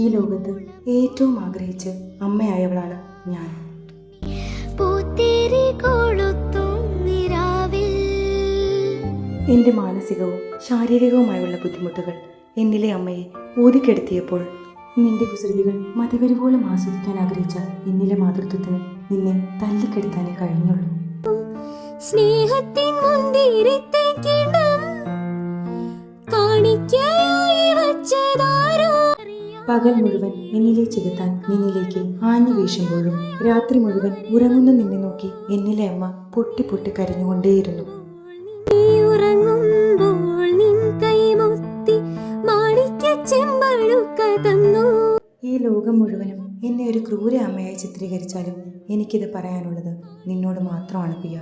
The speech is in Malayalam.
ഈ ലോകത്ത് ഏറ്റവും ആഗ്രഹിച്ച് അമ്മയായവളാണ് ഞാൻ. എൻ്റെ മാനസികവും ശാരീരികവുമായുള്ള ബുദ്ധിമുട്ടുകൾ എന്നിലെ അമ്മയെ ഊതിക്കെടുത്തിയപ്പോൾ നിന്റെ കുസൃതികൾ മതിവരുവോളം ആസ്വദിക്കാൻ ആഗ്രഹിച്ച എന്നിലെ മാതൃത്വത്തിന് നിന്നെ തല്ലിക്കെടുത്താനേ കഴിഞ്ഞുള്ളൂ. പകൽ മുഴുവൻ എന്നിലെ ചെലുത്താൻ നിന്നിലേക്ക് ആഞ്ഞു വീശുമ്പോഴും രാത്രി മുഴുവൻ ഉറങ്ങുന്ന നിന്നെ നോക്കി എന്നിലെ അമ്മ പൊട്ടി പൊട്ടി കരഞ്ഞുകൊണ്ടേയിരുന്നു. ഈ ലോകം മുഴുവനും എന്നെ ഒരു ക്രൂര അമ്മയായി ചിത്രീകരിച്ചാലും എനിക്കിത് പറയാനുള്ളത് നിന്നോട് മാത്രമാണ് പിയ.